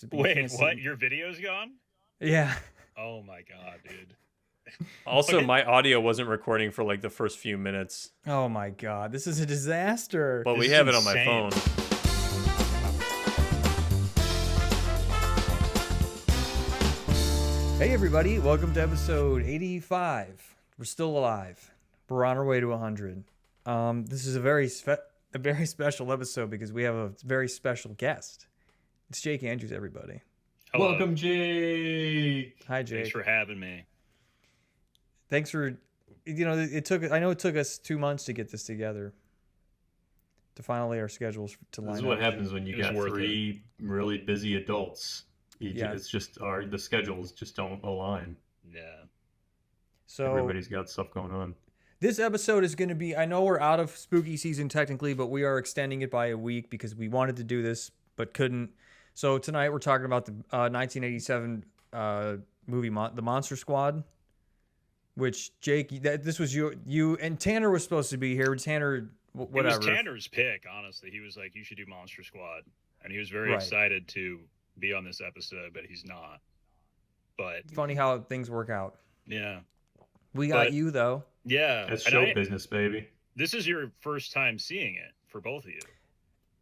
posted. But Wait, what? Your video's gone? Yeah. Oh my god, dude. Also, Okay. my audio wasn't recording for like the first few minutes, Oh my god, this is a disaster. but This we is have it on my insane. phone. Hey everybody, welcome to episode 85. We're still alive. We're on our way to 100. This is a very special episode because we have a very special guest. It's Jake Andrews, everybody. Hello. Welcome, Jake. Hi, Jake. Thanks for having me. Thanks for, I know it took us 2 months to get this together. To finally our schedules to line up. This is what happens when you It was got worth three really busy adults. Yeah. It's just the schedules just don't align. Yeah. So Everybody's got stuff going on. this episode is going to be, I know we're out of spooky season technically, but we are extending it by a week because we wanted to do this but couldn't. So tonight we're talking about the 1987 movie, The Monster Squad, which, Jake, this was you and Tanner was supposed to be here. Tanner, whatever. It was Tanner's pick, honestly. He was like, you should do Monster Squad. And he was very Right. excited to be on this episode, but he's not. But Funny how things work out. yeah. We got But- you, though. Yeah. That's And show business, baby. this is your first time seeing it for both of you.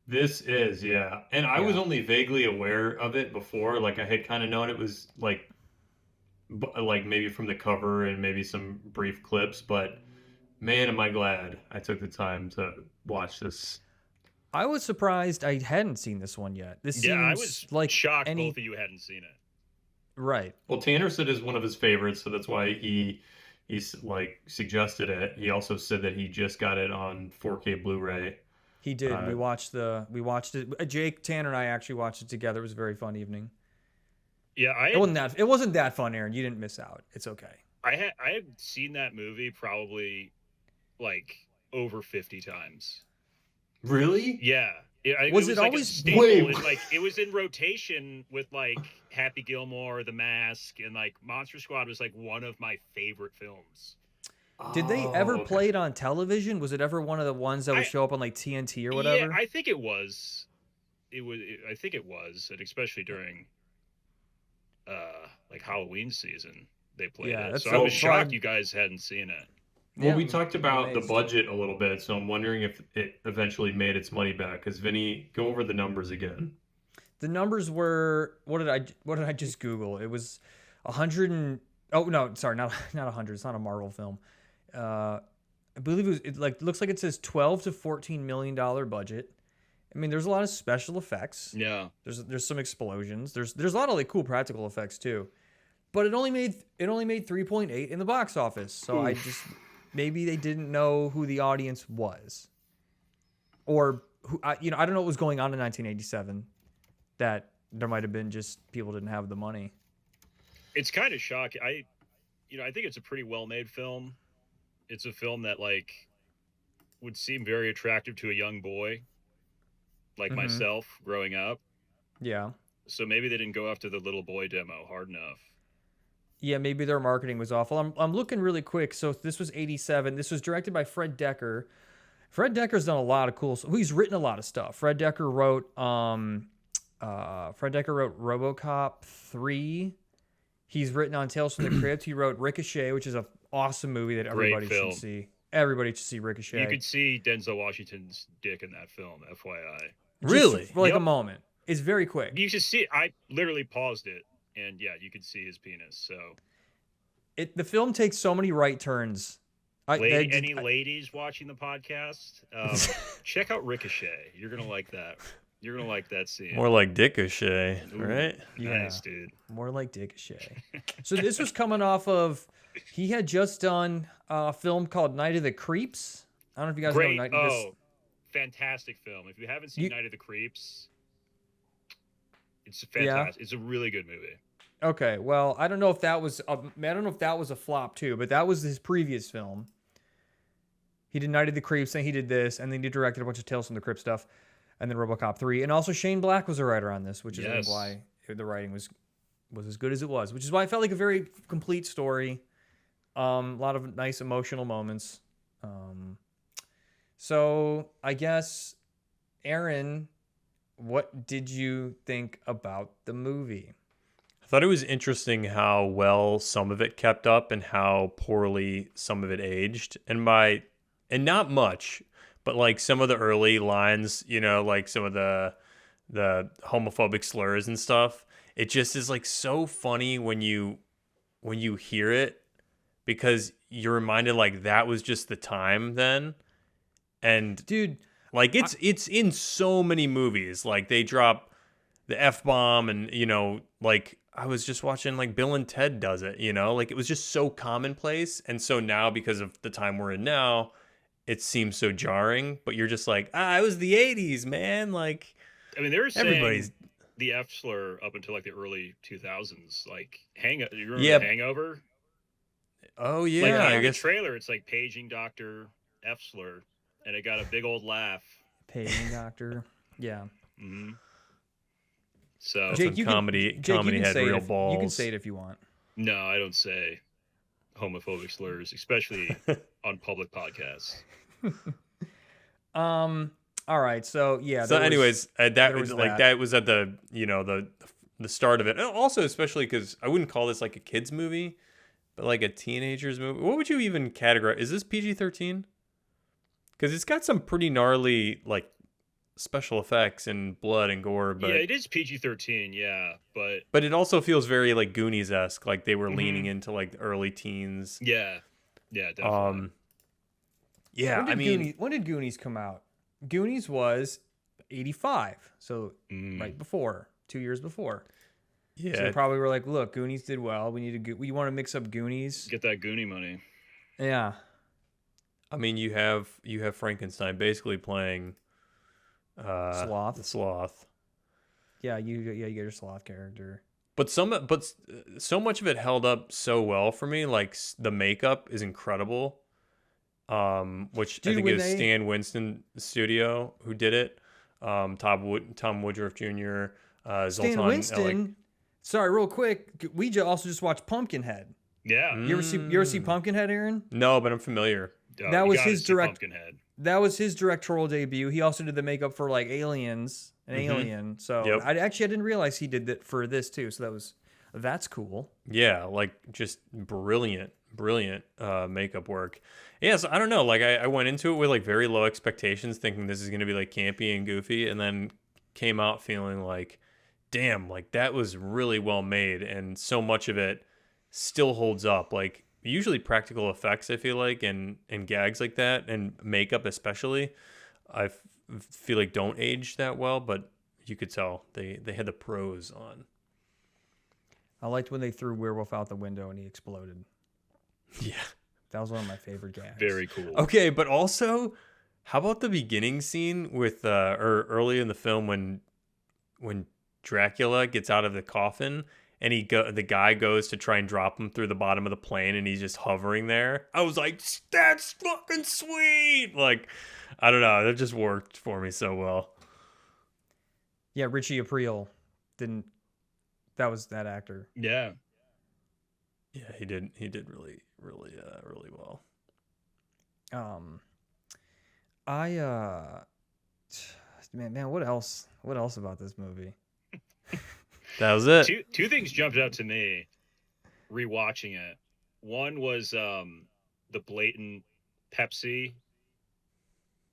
This is, yeah. And I was Yeah. only vaguely aware of it before. Like, I had kind of known it was like maybe from the cover and maybe some brief clips. But man, am I glad I took the time to watch this. I was surprised I hadn't seen this one yet. This Yeah, I seems was like shocked any both of you hadn't seen it. right. Well, Tanner said it's one of his favorites, so that's why he's like suggested it. He also said that he just got it on 4K Blu-ray. He did. We watched it. Jake, Tanner, and I actually watched it together. It was a very fun evening. Yeah, It wasn't that fun, Aaron. You didn't miss out. It's okay. I had seen that movie probably like over 50 times. Really? Yeah. I think Was it it like always- a staple. Wait. And, like it was in rotation with like Happy Gilmore, The Mask, and like Monster Squad was like one of my favorite films. Did they Oh, ever okay. play it on television? Was it ever one of the ones that would show up on like TNT or whatever? Yeah, I think it was. I think it was, and especially during like Halloween season, they played Yeah, it. that's So I so was shocked fun. you guys hadn't seen it. Well, Yeah, we talked about the amazed. budget a little bit, so I'm wondering if it eventually made its money back. Because Vinny, go over the numbers again. The numbers were what did I just Google? It was 100 and oh no, sorry, not 100. It's not a Marvel film. I believe it looks like it says 12 to 14 million dollar budget. I mean, there's a lot of special effects. Yeah. There's some explosions. There's a lot of like cool practical effects too. But it only made 3.8 in the box office. So I just maybe they didn't know who the audience was. Or who I don't know what was going on in 1987 that there might have been just people didn't have the money. It's kind of shocking. I think it's a pretty well-made film. It's a film that like would seem very attractive to a young boy like Mhm. myself growing up. Yeah. So maybe they didn't go after the little boy demo hard enough. Yeah, maybe their marketing was awful. I'm looking really quick. So this was 87. This was directed by Fred Dekker. Fred Dekker's done a lot of cool stuff. He's written a lot of stuff. Fred Dekker wrote RoboCop 3. He's written on Tales from the Crypt. He wrote Ricochet, which is an awesome movie that everybody film. should see. Everybody should see Ricochet. You could see Denzel Washington's dick in that film, FYI. Just Really? for like a Yep. moment. It's very quick. You should see it. I literally paused it, and yeah, you could see his penis. So, The film takes so many right turns. any ladies watching the podcast, check out Ricochet. You're gonna like that. You're gonna like that scene. More like Ricochet, Ooh, right? Nice, dude. More like Ricochet. So this was coming off of, he had just done a film called Night of the Creeps. I don't know if you guys Great. know Night Oh, fantastic film. If you haven't seen You- Night of the Creeps, it's fantastic. It's a really good movie. Okay, well, I don't know if that was a flop too, but that was his previous film. He did Night of the Creeps, then he did this, and then he directed a bunch of Tales from the Crypt stuff, and then RoboCop 3, and also Shane Black was a writer on this, which is I think Yes. why the writing was as good as it was, which is why I felt like a very complete story. A lot of nice emotional moments. So I guess Aaron, what did you think about the movie? I thought it was interesting how well some of it kept up and how poorly some of it aged. And not much, but like some of the early lines, like some of the homophobic slurs and stuff. It just is like so funny when you hear it because you're reminded like that was just the time then. And Dude, like it's in so many movies. Like they drop the F bomb and like I was just watching like Bill and Ted does it, like it was just so commonplace. And so now because of the time we're in now, it seems so jarring, but you're just like, it was the 80s, man. Like I mean, they were everybody's saying the F slur up until like the early 2000s. Like, you remember Yeah. The Hangover? Oh Like, yeah, I in the guess trailer, it's like paging Dr. F slur, and it got a big old laugh. paging doctor. Yeah. hmm So, that's Jake, when you can- comedy Jake, you can had say it real if- balls. You can say it if you want. no, I don't say homophobic slurs, especially on public podcasts. All right. So yeah. So, anyways, that there was was like that. that was at the the start of it. And also, especially because I wouldn't call this like a kids movie, but like a teenager's movie. What would you even categorize? Is this PG-13? Because it's got some pretty gnarly like special effects and blood and gore, but Yeah, it is PG-13, yeah, but it also feels very like Goonies-esque, like they were leaning Mhm. into like the early teens. yeah, definitely. Yeah, I mean, when did Goonies come out? Goonies was 85, so Mm. right before, 2 years before. yeah, So they probably were like, "Look, Goonies did well. We want to mix up Goonies." Get that Goonie money. Yeah. I mean, you have Frankenstein basically playing Sloth. the sloth. Yeah, you get your sloth character. But so much of it held up so well for me. Like the makeup is incredible. Which Dude, I think when is they- Stan Winston Studio who did it. Tom Woodruff Jr. Stan Zoltan Winston. Sorry, real quick. We also just watched Pumpkinhead. Yeah. Mm. You ever see Pumpkinhead, Aaron? No, but I'm familiar. Oh, That you was gotta his see direct- Pumpkinhead. That was his directorial debut. He also did the makeup for like Aliens, an Mhm. Alien. So Yep. I didn't realize he did that for this too. So that's cool. Yeah, like just brilliant makeup work. Yeah, so I don't know. Like I went into it with like very low expectations, thinking this is gonna be like campy and goofy, and then came out feeling like, damn, like that was really well made, and so much of it still holds up. Like usually practical effects, I feel like, and gags like that, and makeup especially, feel like don't age that well, but you could tell they had the pros on. I liked when they threw Werewolf out the window and he exploded. Yeah. That was one of my favorite gags. Very cool. Okay, but also, how about the beginning scene with or early in the film when Dracula gets out of the coffin and the guy goes to try and drop him through the bottom of the plane and he's just hovering there. I was like, that's fucking sweet. Like, I don't know, that just worked for me so well. Yeah, Richie Aprile didn't. That was that actor. Yeah. Yeah, he did really well. Man, what else about this movie? That was it. Two things jumped out to me rewatching it. One was the blatant Pepsi.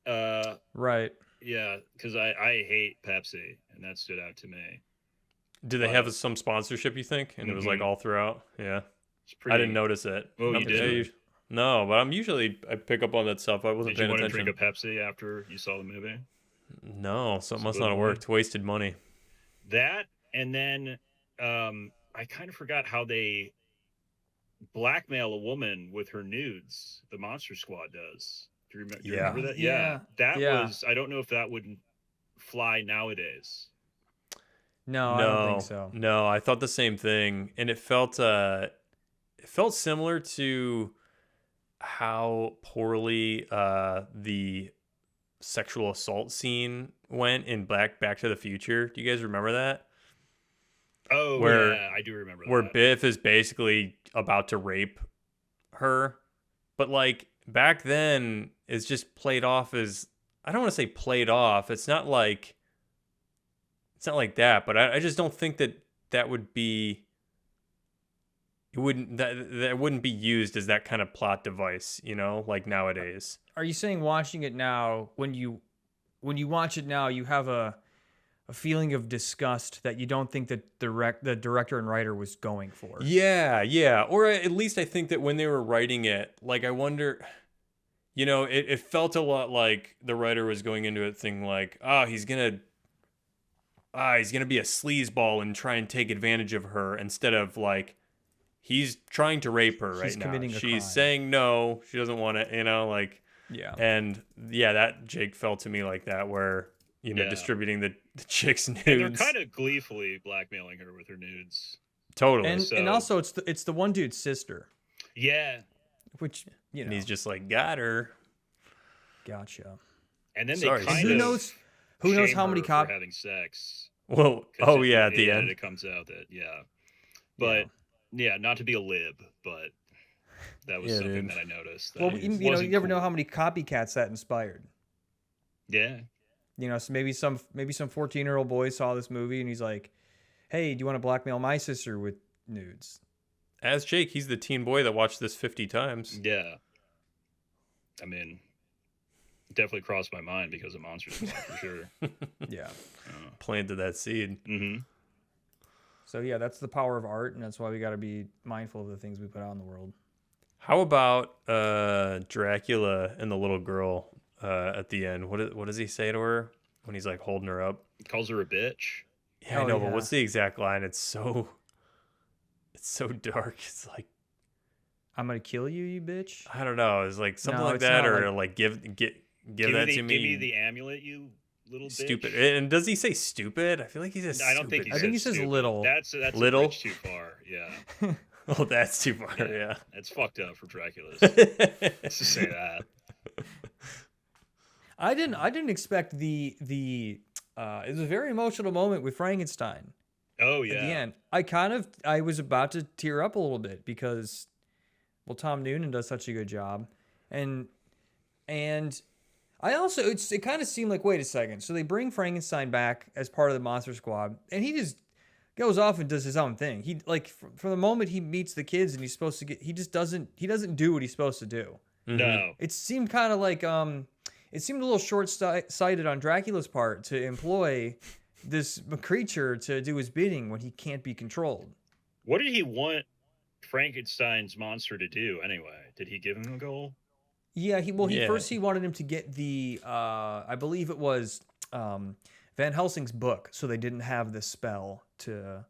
Right. Yeah, because I hate Pepsi, and that stood out to me. Did they have some sponsorship, you think? And it was like Mhm. all throughout? Yeah. It's pretty, I didn't notice it. Oh, you Yeah, didn't? No, but I pick up on that stuff. I wasn't Did you paying want to attention. drink a Pepsi after you saw the movie? No, so it It's a must good not have one. worked. Wasted money. That, and then I kind of forgot how they blackmail a woman with her nudes. The Monster Squad does. Do you remember that? Yeah. That Yeah. was. I don't know if that would fly nowadays. No, I don't think so. No, I thought the same thing, and it felt similar to how poorly the sexual assault scene went in Back to the Future. Do you guys remember that? Oh, Where- yeah, I do remember Where that. Biff is basically about to rape her, but like back then it's just played off as, I don't want to say played off. It's not like it's not like that, but I just don't think that would be. It wouldn't that wouldn't be used as that kind of plot device, like nowadays. Are you saying watching it now, when you watch it now, you have a feeling of disgust that you don't think that the director and writer was going for? Yeah, yeah. Or at least I think that when they were writing it, like I wonder, it felt a lot like the writer was going into it thinking like, oh, he's gonna be a sleazeball and try and take advantage of her, instead of like he's trying to rape her right He's now. committing a She's crime. saying no, she doesn't want it, like. Yeah. And yeah, that Jake felt to me like that, where Yeah. distributing the chick's nudes. And they're kind of gleefully blackmailing her with her nudes. Totally. And So- also it's the one dude's sister, Yeah. which And he's just like, got her. gotcha. And then Sorry, they sis. kind Who of knows? Who knows shame how many her for having sex. Well, 'Cause oh yeah, at the end. it comes out that but yeah, not to be a lib, but that was Yeah, something dude. that I noticed. That Well, it you wasn't never know cool. how many copycats that inspired. Yeah, So maybe some 14-year-old boy saw this movie and he's like, "Hey, do you want to blackmail my sister with nudes?" As Jake, he's the teen boy that watched this 50 times. yeah. I mean, definitely crossed my mind because of Monster Squad for sure. Yeah. Planted that seed. Mm-hmm. So yeah, that's the power of art, and that's why we got to be mindful of the things we put out in the world. How about Dracula and the little girl at the end? What does he say to her when he's like holding her up? Calls her a bitch. Yeah, I Oh, know, yeah. but what's the exact line? It's so dark. It's like, I'm gonna kill you, you bitch. I don't know. It's like something No, like it's that, not or like- like give that to me. Give me the amulet, you little Stupid. bitch. And does he say stupid? I feel like he says I don't think stupid. he I think he says says stupid. little. That's Little? a bridge too far. Yeah, Oh, that's too far. Yeah. That's fucked up for Dracula's. Let's just say that. I didn't expect the it was a very emotional moment with Frankenstein Oh yeah. at the end. I was about to tear up a little bit because, well, Tom Noonan does such a good job, and I also it kind of seemed like, wait a second, so they bring Frankenstein back as part of the Monster Squad, and he just goes off and does his own thing. He like from the moment he meets the kids and he's supposed to he doesn't do what he's supposed to do. No. It seemed kind of like it seemed a little short-sighted on Dracula's part to employ this creature to do his bidding when he can't be controlled. What did he want Frankenstein's monster to do anyway? Did he give him a goal? Yeah, he Yeah. first he wanted him to get the I believe it was Van Helsing's book, so they didn't have the spell to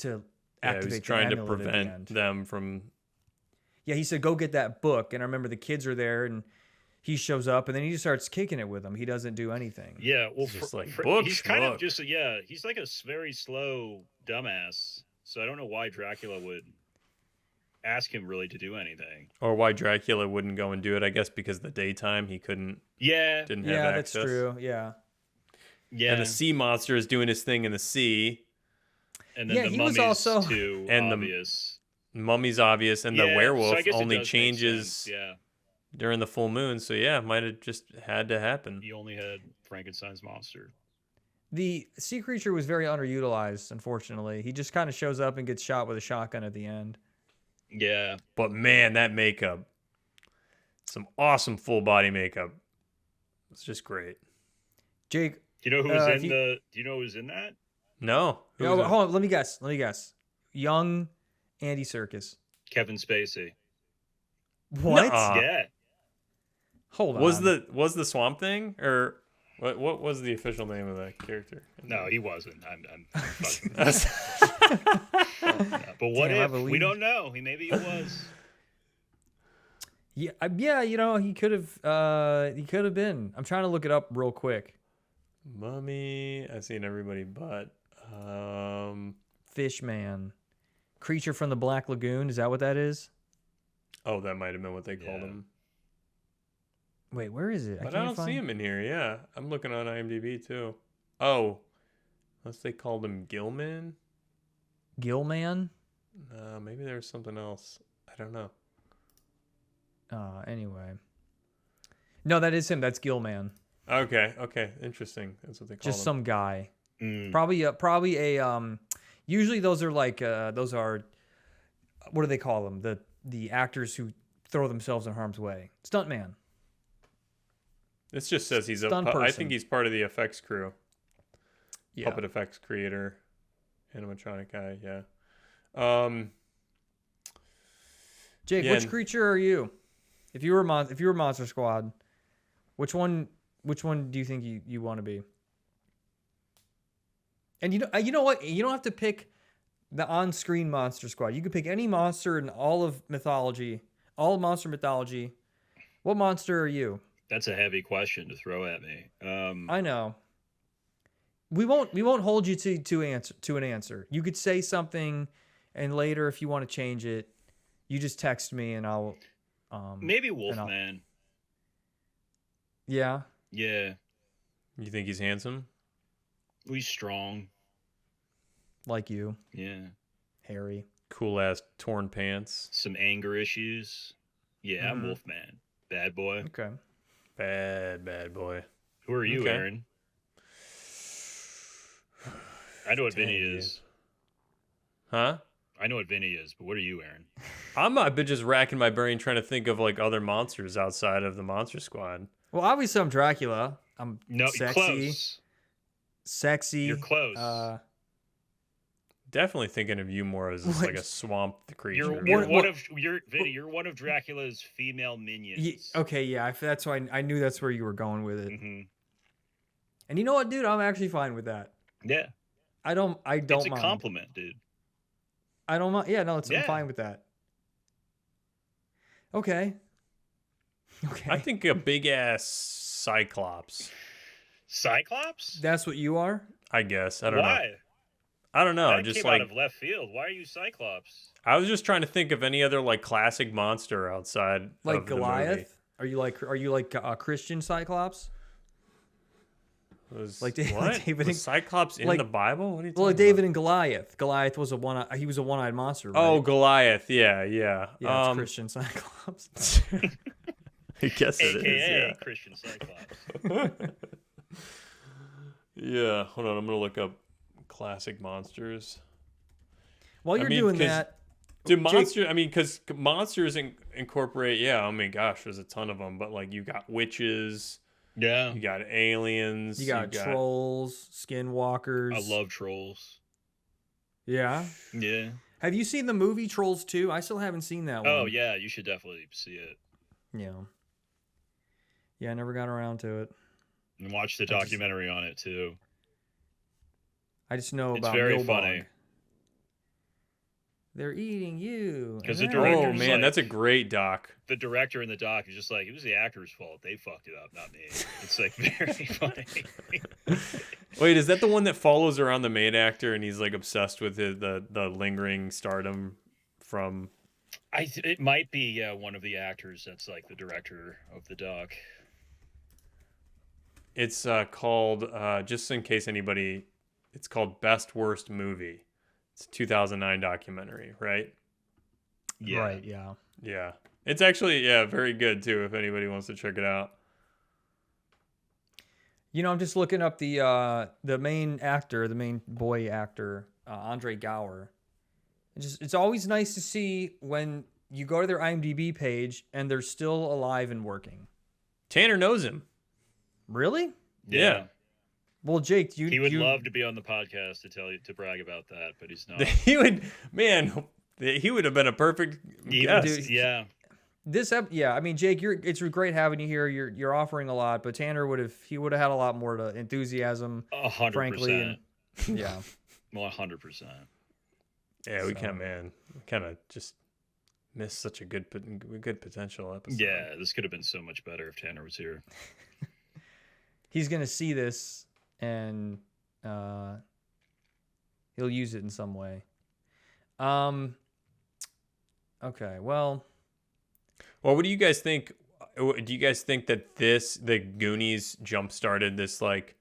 Yeah, activate he was the trying to amulet at the prevent end. them from. Yeah, he said go get that book, and I remember the kids are there, and he shows up, and then he just starts kicking it with them. He doesn't do anything. Yeah. Well, It's just like, he's book kind of schmuck. just he's like a very slow dumbass. So I don't know why Dracula would ask him really to do anything. Or why Dracula wouldn't go and do it? I guess because the daytime he didn't Yeah. have Yeah, access. that's true. Yeah. Yeah. And the sea monster is doing his thing in the sea. And then Yeah, the he was mummy's also- too And the- obvious. Mummy's obvious, and Yeah, the so werewolf I guess it only does make changes sense. Yeah. during the full moon. So yeah, it might have just had to happen. He only had Frankenstein's monster. The sea creature was very underutilized, unfortunately. He just kind of shows up and gets shot with a shotgun at the end. Yeah. But man, that makeup, some awesome full body makeup. It's just great. Jake, Do you know who was if in you- Do you know who was in that? No, who no, was it? hold on, let me guess. Young Andy Serkis. Kevin Spacey. What? Nuh-uh. Yeah. Hold on. was the Swamp Thing, or what was the official name of that character? No, he wasn't. I'm fucking. That's- But what Damn, I if? We believe- don't know. Maybe he was. Yeah, he could have been. I'm trying to look it up real quick. Mummy. I've seen everybody but Fishman. Creature from the Black Lagoon, is that what that is? oh, that might have been what they called Yeah. him. Wait, where is it? But I can't don't find... see him in here. Yeah, I'm looking on IMDb too. Oh, unless they called him Gilman. Gilman? Maybe there's something else. I don't know. Anyway. No, that is him. That's Gilman. Okay, interesting. That's what they call Just him. some guy. Probably a usually those are like those are, what do they call them? The actors who throw themselves in harm's way. Stuntman. This just says he's Stunt I person. think he's part of the effects crew. Yeah. Puppet effects creator, animatronic guy. Yeah. Jake, Yeah, which creature are you? If you were Monster Squad, which one do you think you want to be? And you know what? You don't have to pick the on-screen Monster Squad. You could pick any monster in all of mythology, all of monster mythology. What monster are you? That's a heavy question to throw at me. I know. We won't hold you to an answer. You could say something, and later if you want to change it, you just text me and I'll. Maybe Wolfman. Yeah. Yeah. You think he's handsome? He's strong. Like you. Yeah. Hairy. Cool ass torn pants. Some anger issues. Yeah, I'm Wolfman. Bad boy. Okay. Bad boy. Who are you, Okay. Aaron? I know what Dang, Vinny dude. is. Huh? I know what Vinny is, but what are you, Aaron? I've been just racking my brain trying to think of like other monsters outside of the Monster Squad. Well, obviously I'm Dracula. I'm No, sexy. close. Sexy. You're close. Definitely thinking of you more as like a swamp creature. You're one of Dracula's female minions. Okay, yeah. That's why I knew that's where you were going with it. Mm-hmm. And you know what, dude? I'm actually fine with that. Yeah. I don't It's a mind. compliment, dude. I don't mind. Yeah, no, I'm Yeah. fine with that. Okay. Okay. I think a big ass Cyclops. Cyclops? That's what you are? I guess. I don't know. Why? I don't know. That Just came like out of left field. Why are you Cyclops? I was just trying to think of any other like classic monster outside Like of the movie. Goliath? Are you like a Christian Cyclops? Like David Was Cyclops in like- the Bible? What are you talking Well, like about? David and Goliath. Goliath was he was a one-eyed monster, right? Oh, Goliath. Yeah. yeah, it's Christian Cyclops. I guess it is. AKA Christian Cyclops. Yeah. Hold on. I'm gonna look up classic monsters. While you're I mean, doing 'cause- that, Do Jake- monsters? I mean, because monsters incorporate. Yeah. I mean, gosh, there's a ton of them. But like, you got witches. Yeah. You got aliens. you got trolls, skinwalkers. I love trolls. Yeah. Yeah. Have you seen the movie Trolls 2? I still haven't seen that one. Oh, yeah. You should definitely see it. Yeah. Yeah, I never got around to it. And watch the documentary on it, too. I just know It's about very Milbog. funny. They're eating you. 'Cause the and director's Oh Actors, man, like- that's a great doc. The director in the doc is just like, it was the actor's fault. They fucked it up, not me. It's like very funny. Wait, is that the one that follows around the main actor and he's like obsessed with the lingering stardom from? It might be one of the actors that's like the director of the doc. It's called just in case anybody, it's called Best Worst Movie. It's a 2009 documentary, right? Yeah. Right, yeah. Yeah, it's actually very good too. If anybody wants to check it out. You know, I'm just looking up the main actor, the main boy actor, Andre Gower. It's always nice to see when you go to their IMDb page and they're still alive and working. Tanner knows him. Really? Yeah. Well, Jake, He would love to be on the podcast to brag about that, but he's not. He would have been a perfect guest. Dude, Yeah. I mean, Jake, it's great having you here. You're offering a lot, but Tanner would have had a lot more enthusiasm, 100%. frankly. And, yeah. 100%. Yeah, we kind of just missed such a good potential episode. Yeah, this could have been so much better if Tanner was here. He's gonna see this and he'll use it in some way. Okay, well, what do you guys think? Do you guys think that the Goonies jump started this like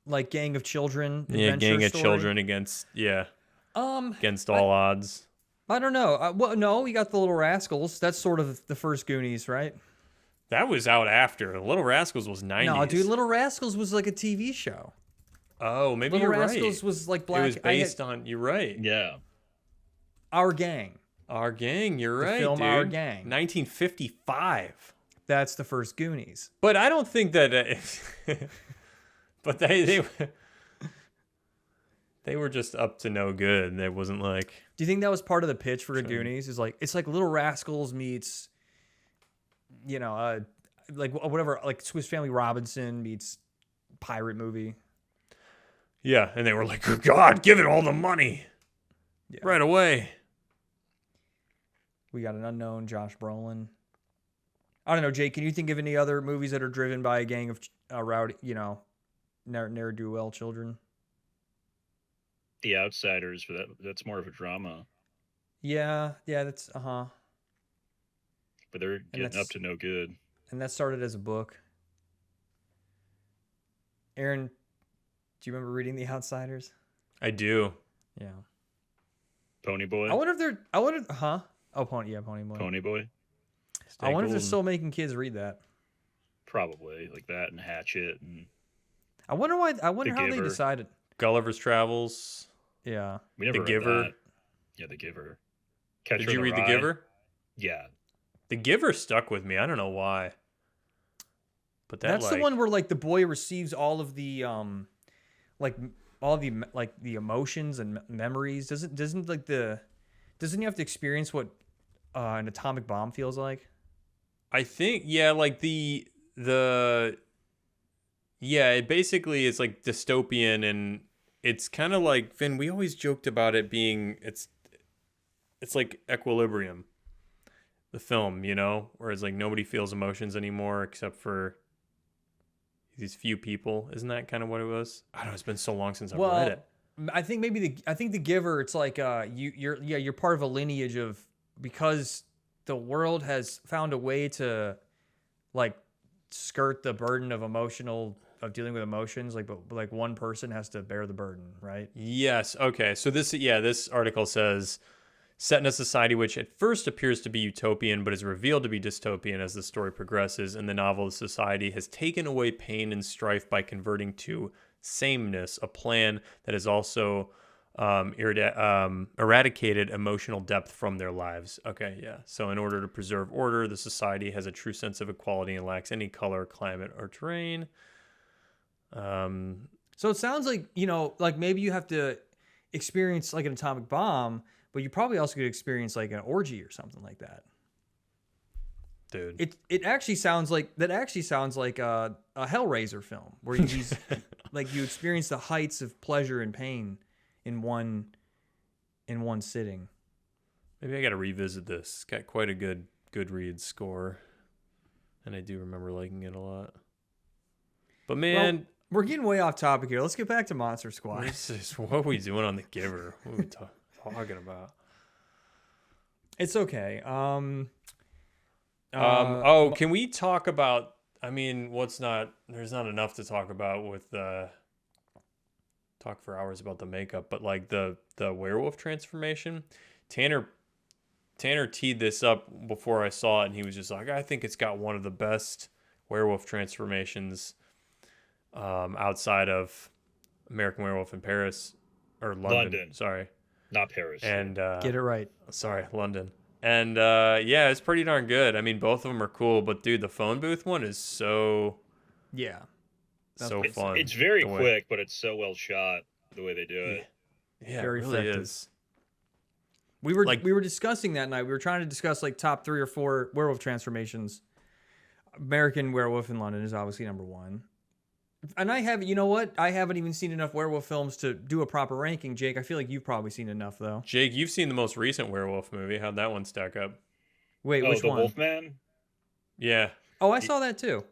like Gang of Children, gang adventure of story? children against all odds? I don't know. Well, no, we got the Little Rascals. That's sort of the first Goonies, right? That was out after. Little Rascals was 90s. No, dude, Little Rascals was like a TV show. Oh, maybe Little you're Rascals right. was like It black. was based on. You're right. Yeah. Our Gang. Our Gang. You're The right, film dude. Our Gang. 1955. That's the first Goonies. But I don't think that. But they were just up to no good. It wasn't like. Do you think that was part of the pitch for Goonies? Is like it's like Little Rascals meets, like whatever, like Swiss Family Robinson meets pirate movie. Yeah, and they were like, God, give it all the money right away. We got an unknown Josh Brolin. I don't know, Jake. Can you think of any other movies that are driven by a gang of rowdy, ne'er-do-well children? The Outsiders, but that's more of a drama. Yeah, that's But they're getting up to no good. And that started as a book. Aaron, do you remember reading The Outsiders? I do. Yeah. Pony Boy. Oh, Pony Boy. Pony Boy. I wonder if they're still making kids read that. Probably like that and Hatchet and. I wonder how they Giver. decided. Gulliver's Travels. Yeah. We never The read Giver. that. Yeah, The Giver. Catcher Did you in the read The Rye. Giver? Yeah. The Giver stuck with me. I don't know why. But That's the one where like the boy receives all of the the emotions and memories. Doesn't he have to experience what an atomic bomb feels like? I think it basically is like dystopian, and it's kind of like, Finn, we always joked about it being it's like Equilibrium, the film, where it's like nobody feels emotions anymore except for these few people. Isn't that kind of what it was? I don't know, it's been so long since I've read it. I think The Giver, it's like you're part of a lineage of, because the world has found a way to like skirt the burden of dealing with emotions, but like one person has to bear the burden, right? Yes. Okay. So this article says, set in a society which at first appears to be utopian but is revealed to be dystopian as the story progresses. In the novel, the society has taken away pain and strife by converting to sameness, a plan that has also eradicated emotional depth from their lives. Okay, yeah. So in order to preserve order, the society has a true sense of equality and lacks any color, climate, or terrain. So it sounds like, like maybe you have to experience like an atomic bomb, but you probably also could experience like an orgy or something like that. Dude. It actually sounds like a Hellraiser film where he's like you experience the heights of pleasure and pain in one sitting. Maybe I got to revisit this. It's got quite a good Goodreads score, and I do remember liking it a lot. But man, we're getting way off topic here. Let's get back to Monster Squad. What are we doing on The Giver? What are we talking about? It's okay. Can we talk about? I mean, there's not enough to talk about with talk for hours about the makeup, but like the werewolf transformation. Tanner teed this up before I saw it, and he was just like, I think it's got one of the best werewolf transformations outside of American Werewolf in Paris or London. Sorry, not Paris. And get it right. Sorry, London. And yeah, it's pretty darn good. I mean, both of them are cool, but dude, the phone booth one is so fun. It's very quick, but it's so well shot the way they do it. Yeah, very it really effective. is. We were discussing that night. We were trying to discuss like top 3 or 4 werewolf transformations. American Werewolf in London is obviously number 1. And I haven't even seen enough werewolf films to do a proper ranking. Jake, I feel like you've probably seen enough though. Jake, you've seen the most recent werewolf movie. How'd that one stack up? Wait, which the one? Wolfman? Yeah. Oh, I saw that too.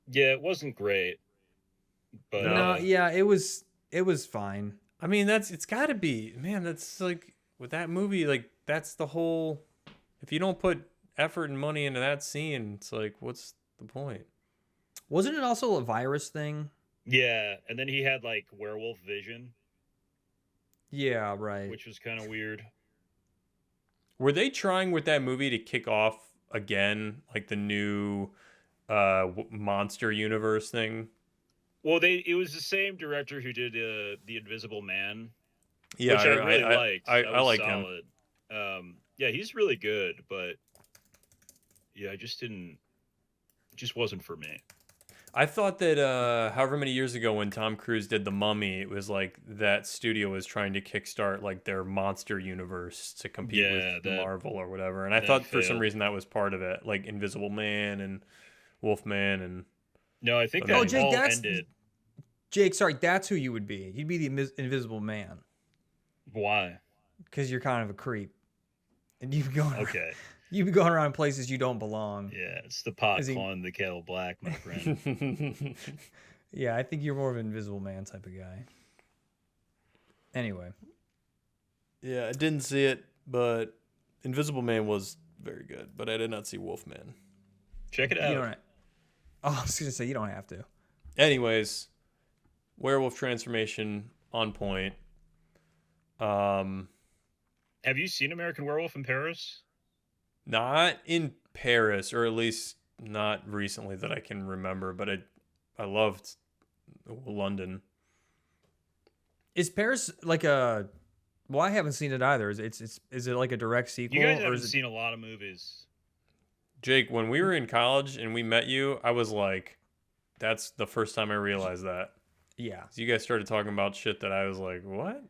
Yeah, it wasn't great. But it was fine. I mean, it's got to be, man, that's like with that movie, like that's the whole, if you don't put effort and money into that scene, it's like, what's the point? Wasn't it also a virus thing? Yeah, and then he had like werewolf vision. Yeah, right. Which was kind of weird. Were they trying with that movie to kick off again, like the new monster universe thing. Well, it was the same director who did The Invisible Man, Yeah, which I really liked. That I was like him. solid. Yeah, he's really good, but yeah, I just didn't. It just wasn't for me. I thought that however many years ago when Tom Cruise did The Mummy, it was like that studio was trying to kickstart like their monster universe to compete Yeah, with that Marvel or whatever. And I that thought for some failed. reason that was part of it, like Invisible Man and Wolfman and No, I think but Oh, that Jake, all that's ended. That's who you would be. You'd be the Invisible Man Why? because you're kind of a creep, and you'd be going. Okay. You'd be going around places you don't belong. Yeah, it's the pot Is he- calling the kettle black, my friend. Yeah, I think you're more of an Invisible Man type of guy. Anyway, yeah, I didn't see it, but Invisible Man was very good, but I did not see Wolfman. Check it you out. don't. Oh, I was gonna say you don't have to. Anyways, werewolf transformation on point. Have you seen American Werewolf in Paris? Not in Paris, or at least not recently that I can remember, but I loved London. Is Paris like a? Well, I haven't seen it either. Is it like a direct sequel? You guys or haven't is it, seen a lot of movies. Jake, when we were in college and we met you, I was like, that's the first time I realized that. Yeah, So you guys started talking about shit that I was like, what?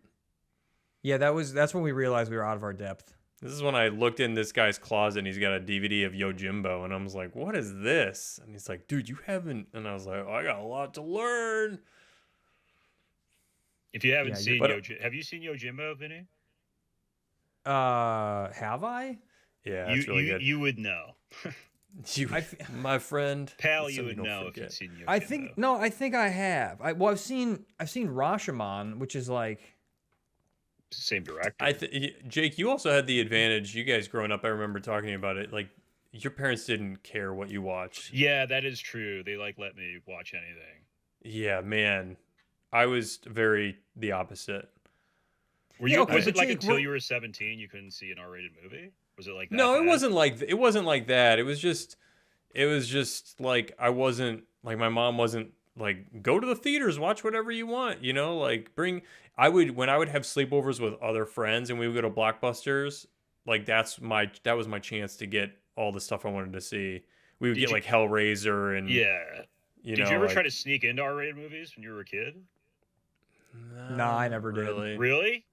yeah. That's when we realized we were out of our depth. This is when I looked in this guy's closet and he's got a DVD of Yojimbo, and I was like, what is this? And he's like, dude, you haven't. And I was like, oh, I got a lot to learn. If you haven't Yeah, seen but- have you seen Yojimbo, Vinny? Have I? Yeah, it's really good. You would know. You, my friend, Pal, it's you something would don't know if forget. you'd seen Yojimbo. I think I have. I've seen Rashomon, which is like Same director. Jake, you also had the advantage. You guys growing up, I remember talking about it. Like, your parents didn't care what you watched. Yeah, that is true. They let me watch anything. Yeah, man. I was very the opposite. Were Yeah, you? okay, Was it but like Jake, until we're- you were 17 you couldn't see an R-rated movie? Was it like that? No, it bad? wasn't like that. It was just like I wasn't like my mom wasn't like go to the theaters, watch whatever you want, you know, like when I would have sleepovers with other friends and we would go to Blockbusters, like that was my chance to get all the stuff I wanted to see. We would get like Hellraiser and Yeah. you Did know, you ever like, try to sneak into R-rated movies when you were a kid? Nah, I never did. really. Really?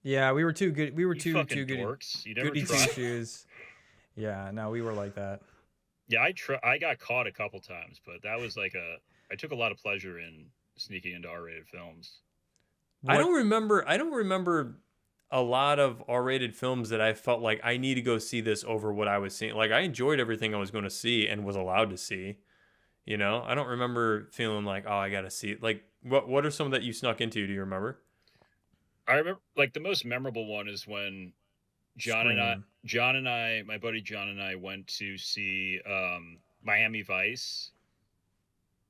Yeah, we were too good. We were You too fucking good. dorks. You never Goody two tried. shoes. Yeah, no, we were like that. Yeah, I got caught a couple times, but that was like I took a lot of pleasure in sneaking into R-rated films. I don't remember a lot of R-rated films that I felt like I need to go see this over what I was seeing. Like I enjoyed everything I was going to see and was allowed to see. You know, I don't remember feeling like, oh, I got to see it. Like what are some that you snuck into? Do you remember? I remember like the most memorable one is when John and I, my buddy John and I went to see Miami Vice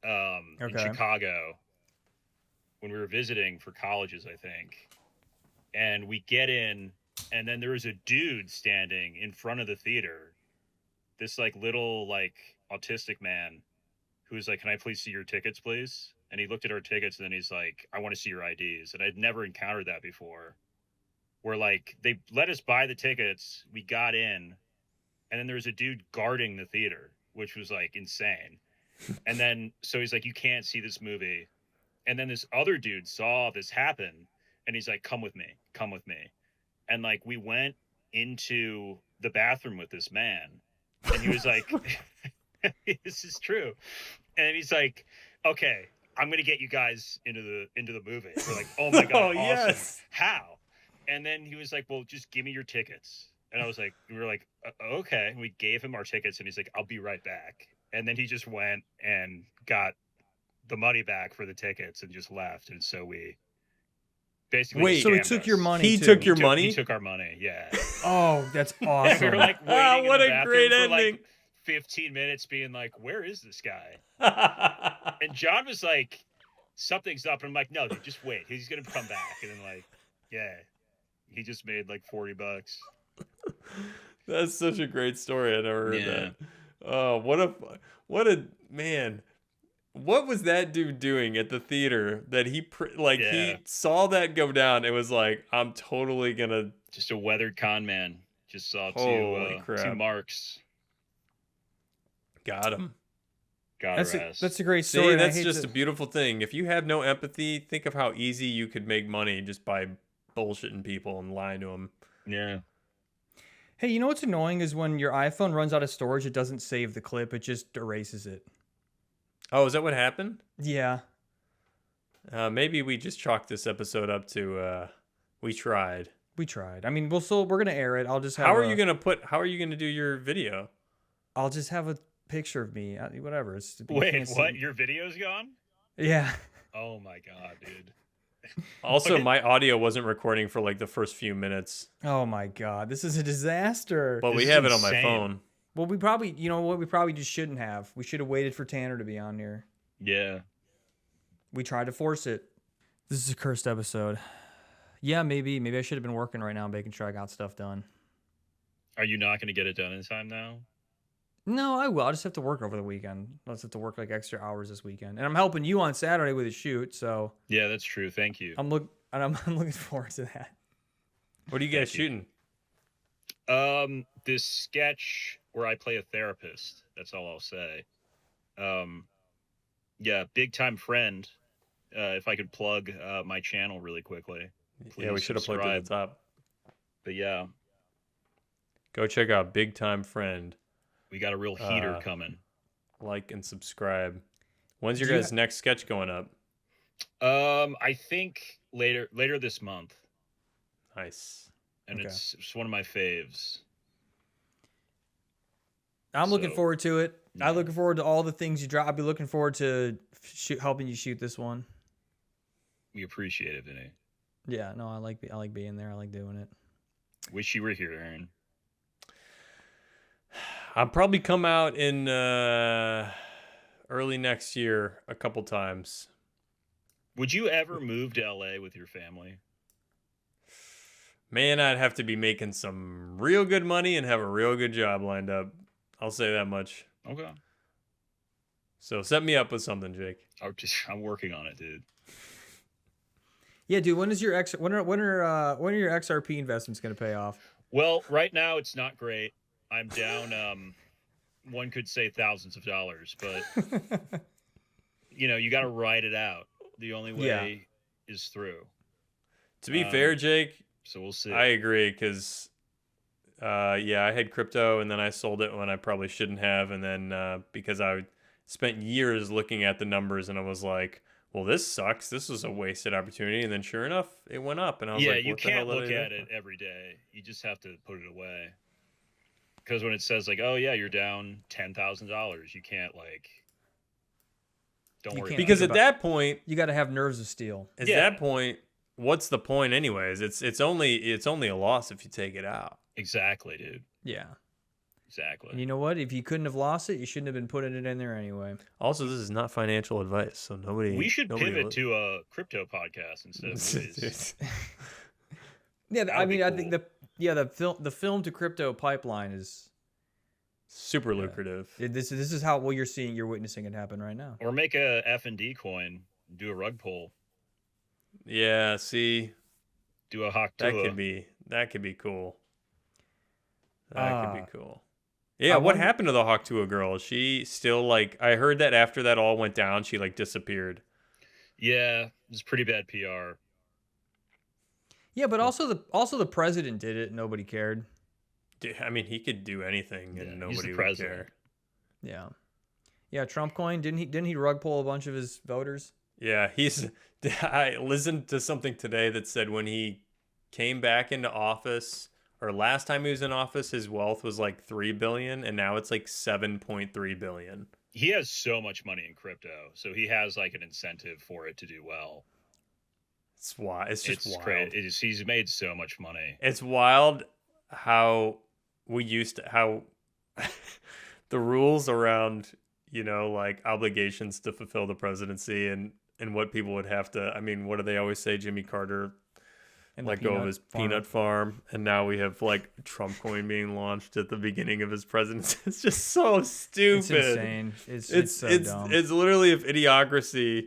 in Okay. Chicago when we were visiting for colleges, I think. And we get in, and then there was a dude standing in front of the theater, this like little like autistic man who was like, "Can I please see your tickets, please?" And he looked at our tickets, and then he's like, "I want to see your IDs." And I'd never encountered that before. Where like they let us buy the tickets, we got in, and then there was a dude guarding the theater, which was like insane. And then so he's like, "You can't see this movie." And then this other dude saw this happen, and he's like, "Come with me, come with me." And like we went into the bathroom with this man, and he was like, "This is true." And he's like, "Okay, I'm gonna get you guys into the movie." We're like, "Oh my god, Oh, awesome! yes. How?" And then he was like, "Well, just give me your tickets." And I was like, we were like, "Okay." And we gave him our tickets, and he's like, "I'll be right back." And then he just went and got the money back for the tickets and just left. And so we basically Wait, So he scammed took us. your money. He too. took your money? He took our money. Yeah. Oh, that's We were awesome. like waiting What in the a bathroom great for ending. like 15 minutes, being like, "Where is this guy?" And John was like, "Something's up." And I'm like, "No, dude, just wait. He's gonna come back." And then like, yeah, he just made like $40. That's such a great story. I never heard Yeah. that. Oh, what a man, what was that dude doing at the theater that he Yeah. he saw that go down? It was like, I'm totally gonna. Just a weathered con man. Just saw Holy two crap. marks. Got him. Got her ass. That's a great See, story. and I that's hate just to- a beautiful thing. If you have no empathy, think of how easy you could make money just by bullshitting people and lying to them. Yeah. Hey, you know what's annoying is when your iPhone runs out of storage, it doesn't save the clip; it just erases it. Oh, is that what happened? Yeah. Maybe we just chalked this episode up to we tried. We tried. I mean, we're gonna air it. I'll just have. How are you gonna do your video? I'll just have a picture of me. Whatever. You Wait, can't see- what? Your video's gone? Yeah. Oh my god, dude. Also, Okay. my audio wasn't recording for like the first few minutes, Oh my god, this is a disaster. but we This is have it on my insane. phone. Well, we probably, you know what? We probably just shouldn't have. We should have waited for Tanner to be on here. Yeah. We tried to force it. This is a cursed episode. Yeah, maybe I should have been working right now, making sure I got stuff done. Are you not going to get it done in time now? No, I will. I just have to work over the weekend. I'll just have to work like extra hours this weekend, and I'm helping you on Saturday with a shoot. So Yeah, that's true. Thank you. I'm looking forward to that. What are you guys Thank you. shooting? This sketch where I play a therapist. That's all I'll say. Yeah, big time friend. If I could plug my channel really quickly. Yeah, we Please should have plugged it at the top. But yeah, Go check out Big Time Friend. we got a real heater coming. Like and subscribe. When's your Do you guys' next sketch going up? I think later this month, Nice. and Okay. it's one of my faves. I'm looking So, forward to it. yeah. I'm looking forward to all the things you drop. I'll be looking forward to helping you shoot this one. We appreciate it, Vinny. Yeah, no, I like being there. I like doing it. Wish you were here, Aaron. I'll probably come out in early next year a couple times. Would you ever move to LA with your family? Man, I'd have to be making some real good money and have a real good job lined up. I'll say that much. Okay. So set me up with something, Jake. I'm working on it, dude. Yeah, dude. When are your XRP investments gonna pay off? Well, right now it's not great. I'm down. One could say thousands of dollars, but you got to ride it out. The only way is through. To be fair, Jake, So we'll see. I agree because, I had crypto and then I sold it when I probably shouldn't have. And then because I spent years looking at the numbers and I was like, well, this sucks. This was a wasted opportunity. And then sure enough, it went up. And I was Yeah, like, you what the hell can't did I look do at that it for? every day. You just have to put it away. Because when it says like, "Oh yeah, you're down $10,000," you can't don't You worry. can't. Because Think at about- that point, You got to have nerves of steel. at Yeah. that point, what's the point anyways? It's only a loss if you take it out. Exactly, dude. Yeah. Exactly. And you know what? If you couldn't have lost it, you shouldn't have been putting it in there anyway. Also, this is not financial advice, so nobody. We should nobody pivot to a crypto podcast instead of movies. Yeah, That I would be mean, I think cool. the film to crypto pipeline is Super lucrative. this is how you're witnessing it happen right now. Or make a FND coin, do a rug pull, Yeah, see, do a hawk that tua. could be cool. That Ah. could be cool. Yeah, I what wonder- happened to the Hawk Tua girl? Is she still I heard that after that all went down, she disappeared. Yeah, it's pretty bad PR. Yeah, but also the president did it. And nobody cared. Dude, I mean, he could do anything and Yeah, he's the nobody would president. care. Yeah. Yeah, Trump coin didn't he rug pull a bunch of his voters? Yeah, I listened to something today that said when he came back into office, or last time he was in office, his wealth was like 3 billion and now it's like 7.3 billion. He has so much money in crypto, so he has an incentive for it to do well. It's wild. It's just wild. great. He's made so much money. It's wild how how the rules around, obligations to fulfill the presidency and what people would have to, I mean, what do they always say? Jimmy Carter And the let go of peanut his farm. peanut farm, and now we have like Trump coin being launched at the beginning of his presidency. It's just so stupid. It's insane. It's so dumb. It's literally if Idiocracy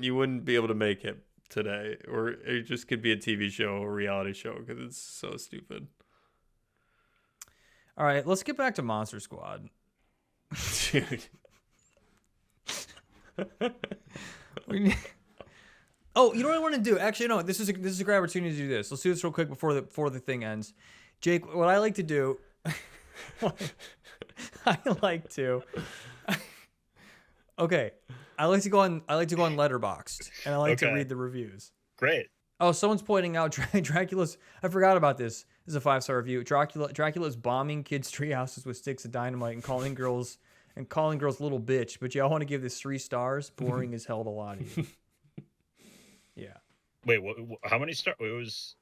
you wouldn't be able to make it today, or it just could be a TV show or reality show because it's so stupid. All right, let's get back to Monster Squad. Dude. Oh, you know what I want to do? Actually, no. This is a great opportunity to do this. Let's do this real quick before the thing ends. Jake, what I like to do, I like to. Okay, I like to go on Letterboxd, and I like to Okay. read the reviews. Great. Oh, someone's pointing out Dracula's. I forgot about this. This is a 5-star review. Dracula's bombing kids' tree houses with sticks of dynamite and calling girls little bitch. But y'all want to give this 3 stars? Boring as hell to lie to you. Yeah, Wait, how many stars? It was.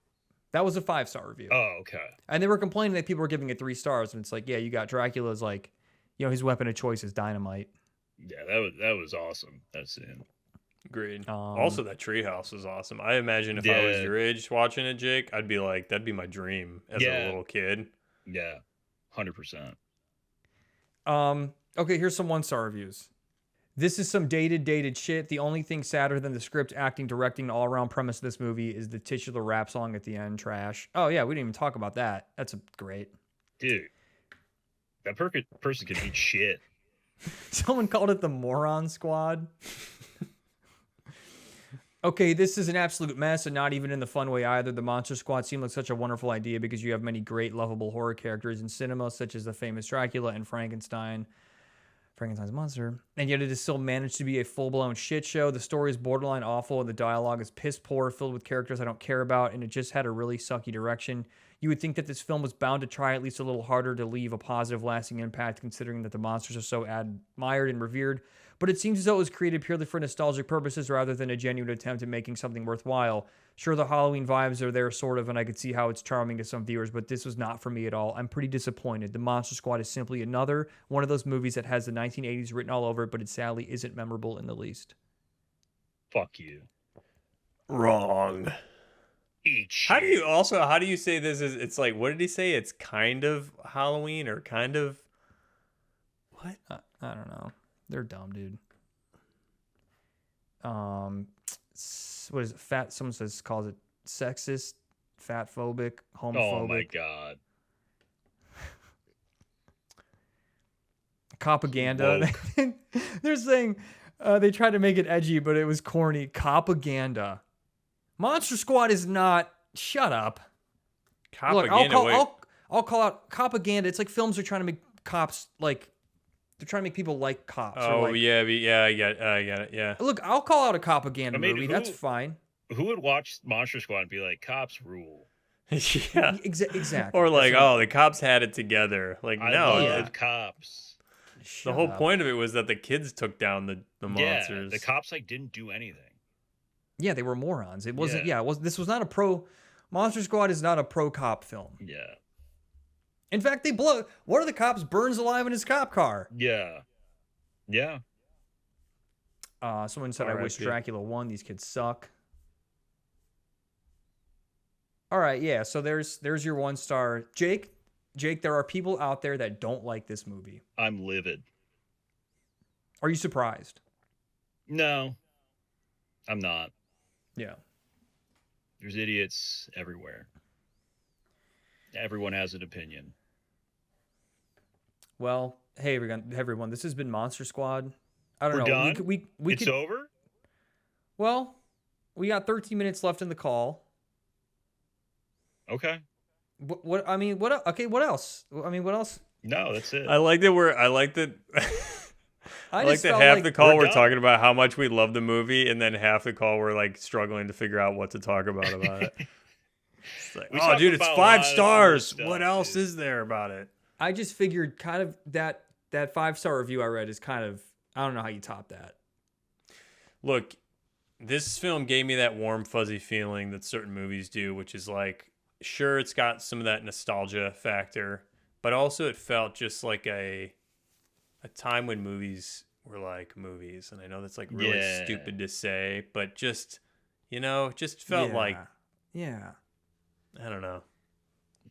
that was a 5-star review. Oh, okay. And they were complaining that people were giving it 3 stars, and it's like, yeah, you got Dracula's like, his weapon of choice is dynamite. Yeah, that was awesome. That's it. Agreed. Also, that treehouse is awesome. I imagine if I was Yeah. your age watching it, Jake, I'd be like, that'd be my dream as a Yeah. little kid. Yeah, 100%. Okay, here's some 1-star reviews. This is some dated shit. The only thing sadder than the script, acting, directing, all around premise of this movie is the titular rap song at the end. Trash. Oh yeah, we didn't even talk about that. That's great. Dude, that person could eat shit. Someone called it the Moron Squad. Okay, this is an absolute mess, and not even in the fun way either. The Monster Squad seemed like such a wonderful idea because you have many great, lovable horror characters in cinema, such as the famous Dracula and Frankenstein's monster, and yet it has still managed to be a full-blown shit show. The story is borderline awful, and the dialogue is piss poor, filled with characters I don't care about, and it just had a really sucky direction. You would think that this film was bound to try at least a little harder to leave a positive, lasting impact, considering that the monsters are so admired and revered, but it seems as though it was created purely for nostalgic purposes rather than a genuine attempt at making something worthwhile. Sure, the Halloween vibes are there, sort of, and I could see how it's charming to some viewers, but this was not for me at all. I'm pretty disappointed. The Monster Squad is simply another one of those movies that has the 1980s written all over it, but it sadly isn't memorable in the least. Fuck you. Wrong. Eat shit. How do you say this is, it's like, what did he say? It's kind of Halloween or kind of, what? I don't know. They're dumb, dude. What is it? Someone calls it sexist, fat phobic, homophobic. Oh my god. Propaganda. They're saying they tried to make it edgy, but it was corny. Propaganda. Monster Squad is not. Shut up. Look, I'll call out propaganda. It's like films are trying to make cops like. They're trying to make people like cops. Oh, or like, yeah, I get it, yeah. Look, I'll call out a propaganda movie. who- That's fine. Who would watch Monster Squad and be like, cops rule? Yeah. Exactly. Or like, That's oh, the cops had it together. Like, I no. love yeah. cops. The Shut whole up. point of it was that the kids took down the Yeah, monsters. the cops like didn't do anything. Yeah, they were morons. It wasn't. Yeah. Yeah, this was not a pro. Monster Squad is not a pro cop film. Yeah. In fact, they blow. One of the cops burns alive in his cop car. Yeah. Yeah. Someone said, "I wish R.I.P. Dracula won. These kids suck." All right, yeah. So there's your 1-star, Jake. Jake, there are people out there that don't like this movie. I'm livid. Are you surprised? No, I'm not. Yeah. There's idiots everywhere. Everyone has an opinion. Well, hey everyone. This has been Monster Squad. I don't We're know. done? We It's could. over? Well, we got 13 minutes left in the call. Okay. What I mean, what? Okay, what else? I mean, what else? No, that's it. I like that I like that just felt half like the call we're we're done. talking about how much we love the movie, and then half the call we're like struggling to figure out what to talk about it. It's like, We oh, talked dude, it's about a 5 lot of stars. other What stuff, else dude. is there about it? I just figured kind of that 5-star review I read is kind of, I don't know how you top that. Look, this film gave me that warm, fuzzy feeling that certain movies do, which is like, sure, it's got some of that nostalgia factor, but also it felt just like a time when movies were like movies. And I know that's like really Yeah. stupid to say, but just, just felt like Yeah. I don't know.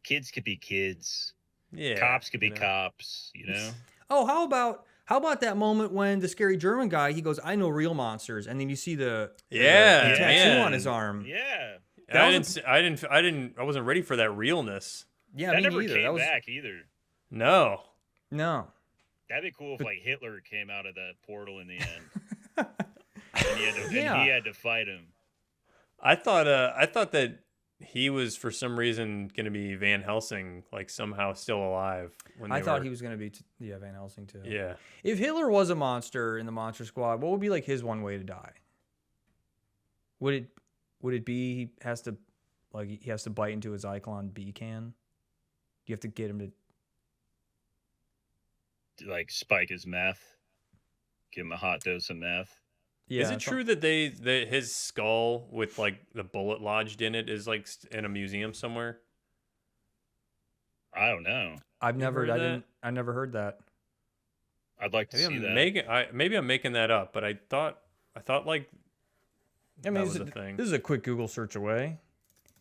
Kids could be kids. Yeah. Cops could be you know. cops. You know. Oh, how about that moment when the scary German guy, he goes, "I know real monsters," and then you see the Yeah, tattoo man. on his arm. Yeah. I wasn't ready for that realness. Yeah, That me never neither. came That was back either. No. no. That'd be cool if like Hitler came out of that portal in the end, and Yeah. he had to fight him. I thought that he was for some reason going to be Van Helsing, like somehow still alive. When I they thought were- he was gonna be Van Helsing too. Yeah. If Hitler was a monster in the Monster Squad, what would be like his one way to die? Would it be he has to bite into his Zyklon B can? You have to get him to Like spike his meth, give him a hot dose of meth. yeah. Is it true that that his skull with like the bullet lodged in it is like in a museum somewhere? I don't know. I never heard that. I'd like to see that. Maybe I'm making that up, but I thought like I mean, that was a thing. This is a quick Google search away.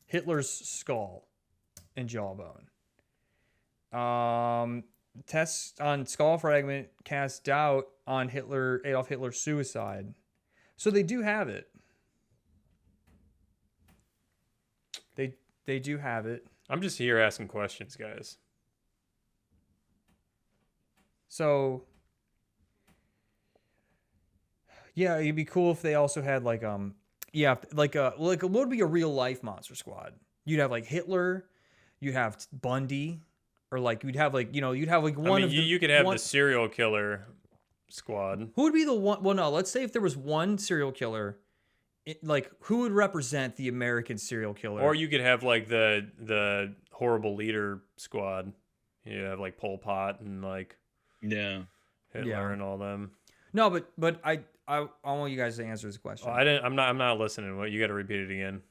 Hitler's skull and jawbone. Tests on skull fragment cast doubt on Adolf Hitler's suicide. So they do have it. They do have it. I'm just here asking questions, guys. So yeah, it'd be cool if they also had like what would be a real life Monster Squad? You'd have like Hitler, you'd have Bundy, or like you'd have like one of the you could have one, the serial killer squad. who would be the one? Well, no, let's say if there was one serial killer, like who would represent the American serial killer? Or you could have like the horrible leader squad. You have like Pol Pot and like Yeah. Hitler Yeah. and all them. No, but I want you guys to answer this question. Oh, I'm not listening. What you got to repeat it again.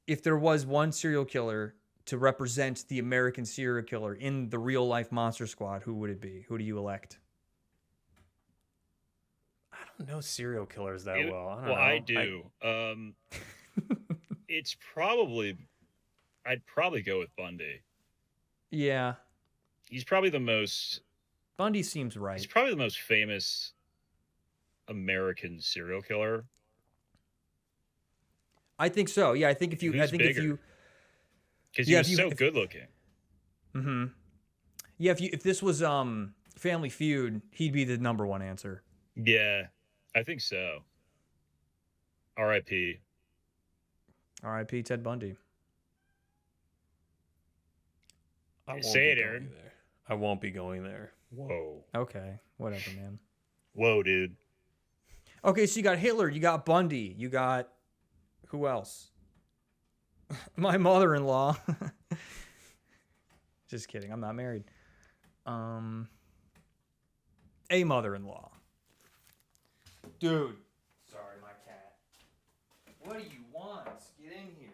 If there was one serial killer to represent the American serial killer in the real life Monster Squad, who would it be? Who do you elect? I don't know serial killers that well. I don't know. I do. It's probably. I'd probably go with Bundy. Yeah, He's probably the most. Bundy seems right. He's probably the most famous American serial killer. I think so. Yeah, I think if you, Who's bigger? Because he was so good looking. Mm-hmm. Yeah, if this was Family Feud, he'd be the number one answer. Yeah, I think so. R.I.P. R.I.P. Ted Bundy. I won't Say be it, going Aaron. there. I won't be going there. Whoa. Okay, whatever, man. Whoa, dude. Okay, so you got Hitler, you got Bundy, you got who else? My mother-in-law. Just kidding. I'm not married. A mother-in-law. Dude. Sorry, my cat. What do you want? Get in here.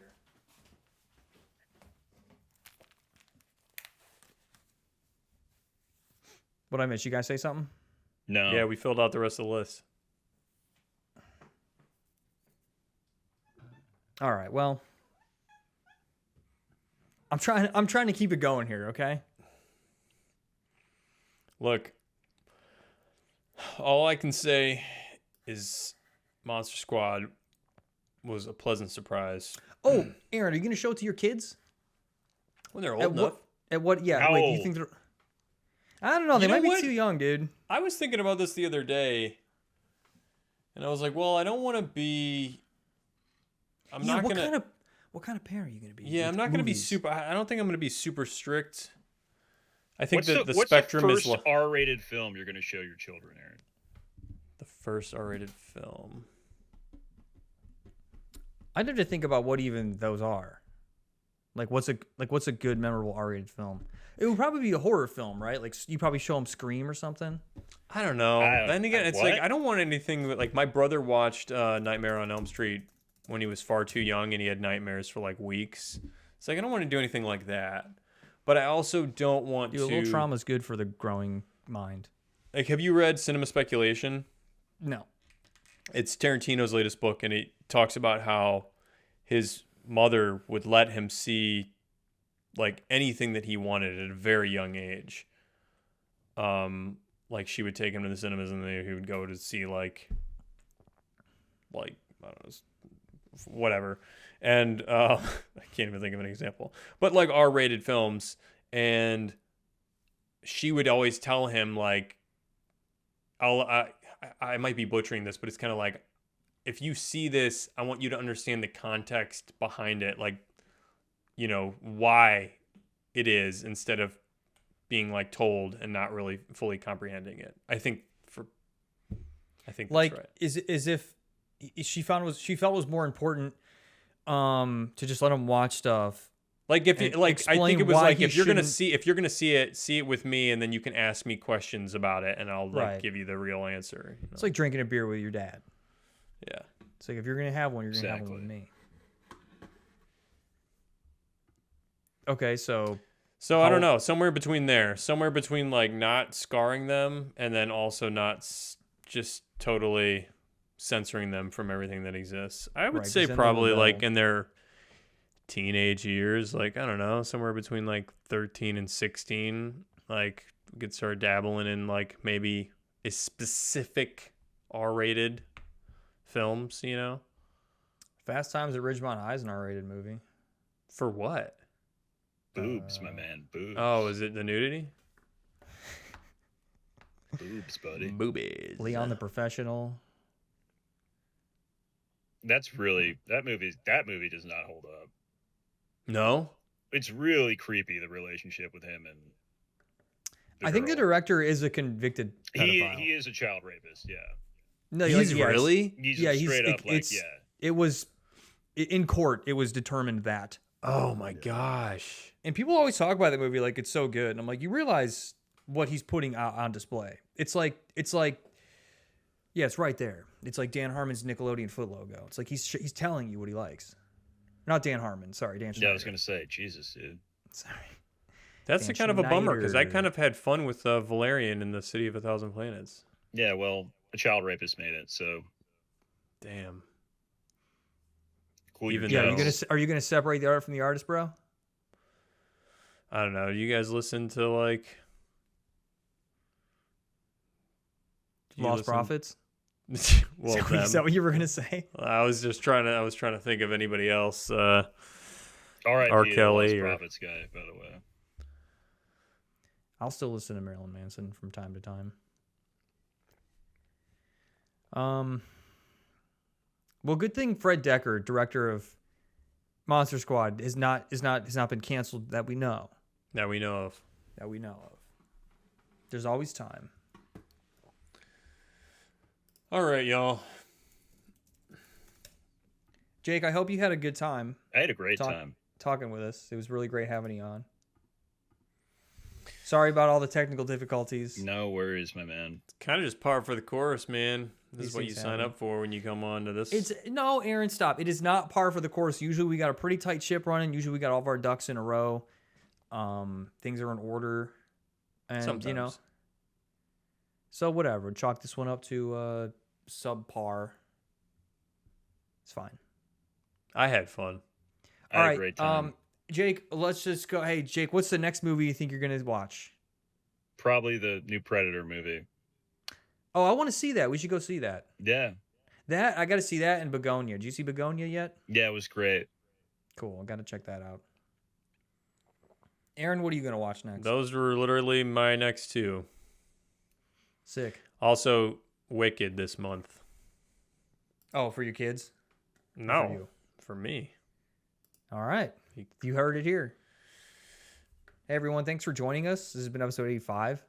What I missed? You guys say something? No. Yeah, we filled out the rest of the list. All right. Well, I'm trying to keep it going here, okay? Look, all I can say is Monster Squad was a pleasant surprise. Oh, Aaron, are you going to show it to your kids? When they're old At enough. what? Yeah. How Wait, do you old? think they're? I don't know. They You know might be what? too young, dude. I was thinking about this the other day, and I was like, well, I don't want to be. I'm Yeah. not What gonna. kind of parent are you going to be? Yeah, with I'm not gonna be movies? super. I don't think I'm gonna be super strict. I think What's the what's spectrum the is first R-rated film you're going to show your children, Aaron? the first R-rated film. I need to think about what even those are. Like what's a good memorable R-rated film? It would probably be a horror film, right? Like you probably show them Scream or something. I don't know. Then again, it's what? like I don't want anything like my brother watched Nightmare on Elm Street when he was far too young and he had nightmares for like weeks. It's like I don't want to do anything like that. But I also don't want Dude, a to. little trauma is good for the growing mind. Like, have you read Cinema Speculation? No. It's Tarantino's latest book, and it talks about how his mother would let him see like anything that he wanted at a very young age. Like she would take him to the cinemas and he would go to see like I don't know, whatever. And I can't even think of an example, but like R-rated films. And she would always tell him like, I might be butchering this, but it's kind of like, if you see this, I want you to understand the context behind it, like, you know, why it is, instead of being like told and not really fully comprehending it. I think that's Like, right. is if she felt it was more important to just let him watch stuff. Like if you, and like I think explain it was why like he if you're gonna shouldn't- see it with me, and then you can ask me questions about it, and I'll like Right. give you the real answer. You know? It's like drinking a beer with your dad. Yeah. It's like, if you're gonna have one, you're gonna have one with Exactly. me. Okay, so So I don't How- know, somewhere between there, somewhere between like not scarring them and then also not just totally censoring them from everything that exists. I would Right, say 'cause then they will probably like know. in their teenage years, like I don't know, somewhere between like 13 and 16, like we could start dabbling in like maybe a specific R-rated films, you know? Fast Times at Ridgemont High is an R-rated movie. For what? Boobs, my man. Boobs. Oh, is it the nudity? Boobs, buddy. Boobies. Leon the Professional. That's really that movie does not hold up. No? It's really creepy, the relationship with him and I think the girl. director is a convicted pedophile. He is a child rapist, yeah. No, He's yes. really? He's Yeah, straight up like, it's, yeah. It was in court. It was determined that, Oh my gosh. and people always talk about the movie like it's so good. And I'm like, you realize what he's putting out on display? It's like, yeah, it's right there. It's like Dan Harmon's Nickelodeon foot logo. It's like he's telling you what he likes. Not Dan Harmon. Sorry, Dan. Yeah, I was Schneider. gonna say, Jesus, dude. Sorry. That's Dan a kind of a bummer because I Schneider. kind of had fun with Valerian in the City of a Thousand Planets. Yeah, well, a child rapist made it, so Damn. cool. Even Yeah, though- are you gonna separate the art from the artist, bro? I don't know. You guys listen to like do you Lost listen- Prophets. well, Is that them. what you were gonna say? I was trying to think of anybody else. R.I.P. R. the Kelly Lost or- Prophets guy, by the way. I'll still listen to Marilyn Manson from time to time. Well, good thing Fred Decker, director of Monster Squad, has not been canceled that we know. That we know of. There's always time. All right, y'all. Jake, I hope you had a good time I had a great Talk- time. talking with us. It was really great having you on. Sorry about all the technical difficulties. No worries, my man. Kind of just par for the course, man. This These is what you things sign happen. up for when you come on to this. It's no, Aaron, stop. It is not par for the course. Usually we got a pretty tight ship running. Usually we got all of our ducks in a row. Things are in order. And Sometimes. you know. So whatever. Chalk this one up to subpar. It's fine. I had fun. I All had right. a great time. Jake, let's just go. Hey, Jake, what's the next movie you think you're gonna watch? Probably the new Predator movie. Oh, I want to see that. We should go see that. Yeah. I got to see that in Begonia. Did you see Begonia yet? Yeah, it was great. Cool. I got to check that out. Aaron, what are you gonna watch next? Those were literally my next two. Sick. Also, Wicked this month. Oh, for your kids? For No, you? for me. All right. You heard it here. Hey, everyone. Thanks for joining us. This has been episode 85.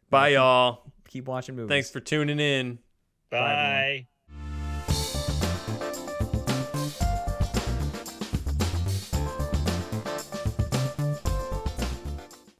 Bye, y'all. Keep watching movies. Thanks for tuning in. Bye, everyone. Bye.